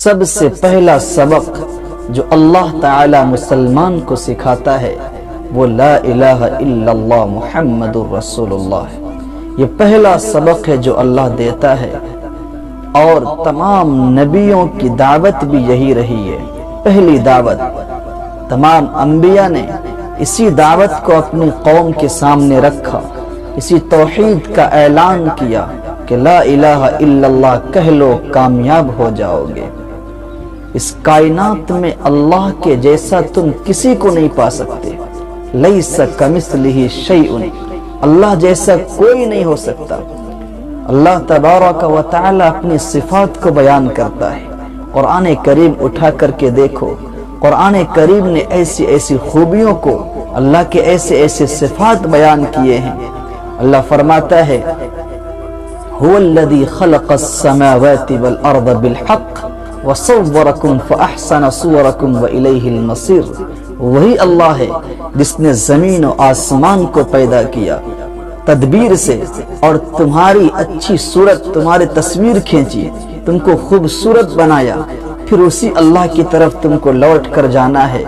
سب سے پہلا سبق جو اللہ تعالی مسلمان کو سکھاتا ہے وہ لا الہ الا اللہ محمد الرسول اللہ ہے۔ یہ پہلا سبق ہے جو اللہ دیتا ہے، اور تمام نبیوں کی دعوت بھی یہی رہی ہے۔ پہلی دعوت تمام انبیاء نے اسی دعوت کو اپنی قوم کے سامنے رکھا، اسی توحید کا اعلان کیا کہ لا الہ الا اللہ کہہ لو کامیاب ہو جاؤ گے۔ اس کائنات میں اللہ کے جیسا تم کسی کو نہیں پا سکتے، لیس کمثلہ شیء، اللہ جیسا کوئی نہیں ہو سکتا۔ اللہ تبارک و تعالی اپنی صفات کو بیان کرتا ہے۔ قرآن کریم اٹھا کر کے دیکھو، قرآن کریم نے ایسی ایسی خوبیوں کو، اللہ کے ایسے ایسے صفات بیان کیے ہیں۔ اللہ فرماتا ہے هو الذي خلق السماوات والارض بالحق وصوركم فاحسن صوركم واليه المصير۔ وہی اللہ ہے جس نے زمین و آسمان کو پیدا کیا تدبیر سے، اور تمہاری اچھی صورت، تمہاری تصویر کھینچی، تم کو خوبصورت بنایا، پھر اسی اللہ کی طرف تم کو لوٹ کر جانا ہے۔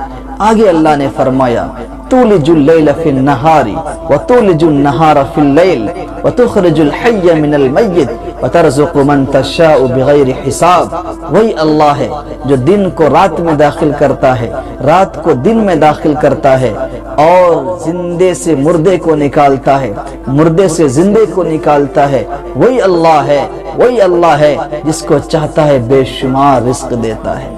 آگے اللہ نے فرمایا تولج اللیل فی النہار وتولج النہار فی اللیل وتخرج الحی من المیت وترزق من تشاء بغیر حساب۔ وہی اللہ ہے جو دن کو رات میں داخل کرتا ہے، رات کو دن میں داخل کرتا ہے، اور زندے سے مردے کو نکالتا ہے، مردے سے زندے کو نکالتا ہے۔ وہی اللہ ہے، وہی اللہ ہے جس کو چاہتا ہے بے شمار رزق دیتا ہے۔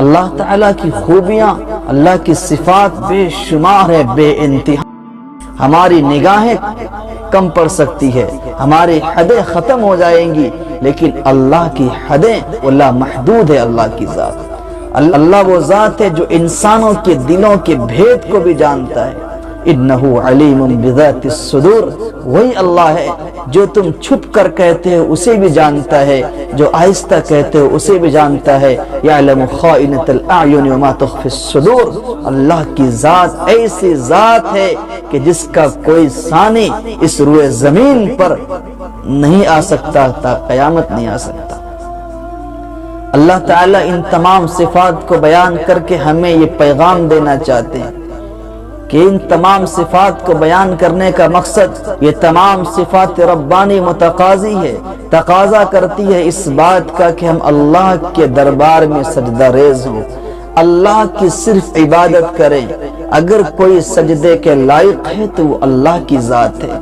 اللہ تعالیٰ کی خوبیاں، اللہ کی صفات بے شمار ہے، بے انتہا۔ ہماری نگاہیں کم پڑ سکتی ہے، ہماری حدیں ختم ہو جائیں گی، لیکن اللہ کی حدیں وہ لامحدود ہے۔ اللہ کی ذات، اللہ وہ ذات ہے جو انسانوں کے دلوں کے بھید کو بھی جانتا ہے۔ انہ علیم بذات الصدور، وہی اللہ ہے جو تم چھپ کر کہتے ہو اسے بھی جانتا ہے، جو آہستہ کہتے ہو اسے بھی جانتا ہے۔ یعلم خائنۃ الاعین وما تخفی الصدور۔ اللہ کی ذات ایسی ذات ہے کہ جس کا کوئی ثانی اس روئے زمین پر نہیں آ سکتا، تا قیامت نہیں آ سکتا۔ اللہ تعالیٰ ان تمام صفات کو بیان کر کے ہمیں یہ پیغام دینا چاہتے ہیں کہ ان تمام صفات کو بیان کرنے کا مقصد، یہ تمام صفات ربانی متقاضی ہے، تقاضا کرتی ہے اس بات کا کہ ہم اللہ کے دربار میں سجدہ ریز ہوں، اللہ کی صرف عبادت کریں۔ اگر کوئی سجدے کے لائق ہے تو وہ اللہ کی ذات ہے۔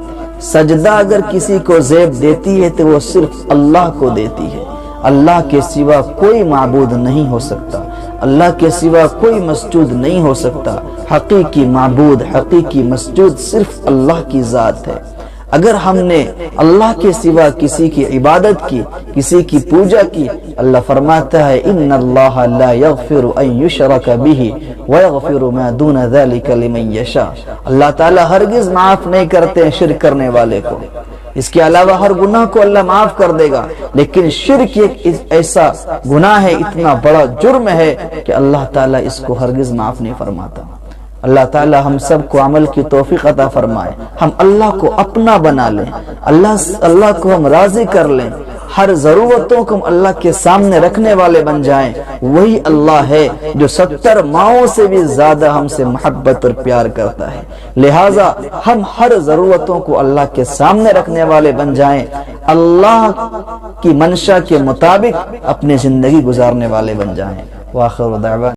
سجدہ اگر کسی کو زیب دیتی ہے تو وہ صرف اللہ کو دیتی ہے۔ اللہ کے سوا کوئی معبود نہیں ہو سکتا، اللہ کے سوا کوئی مسجود نہیں ہو سکتا۔ حقیقی معبود، حقیقی مسجود صرف اللہ کی ذات ہے۔ اگر ہم نے اللہ کے سوا کسی کی عبادت کی، کسی کی پوجا کی، اللہ فرماتا ہے ان اللہ لا یغفر ان یشرک بہ ویغفر ما دون ذلک لمن یشاء۔ اللہ تعالی ہرگز معاف نہیں کرتے شرک کرنے والے کو، اس کے علاوہ ہر گناہ کو اللہ معاف کر دے گا، لیکن شرک ایک ایسا گناہ ہے، اتنا بڑا جرم ہے کہ اللہ تعالیٰ اس کو ہرگز معاف نہیں فرماتا۔ اللہ تعالیٰ ہم سب کو عمل کی توفیق عطا فرمائے، ہم اللہ کو اپنا بنا لیں، اللہ کو ہم راضی کر لیں، ہر ضرورتوں کو ہم اللہ کے سامنے رکھنے والے بن جائیں۔ وہی اللہ ہے جو 70 ماؤں سے بھی زیادہ ہم سے محبت اور پیار کرتا ہے، لہٰذا ہم ہر ضرورتوں کو اللہ کے سامنے رکھنے والے بن جائیں، اللہ کی منشا کے مطابق اپنی زندگی گزارنے والے بن جائیں۔ وآخر دعوانا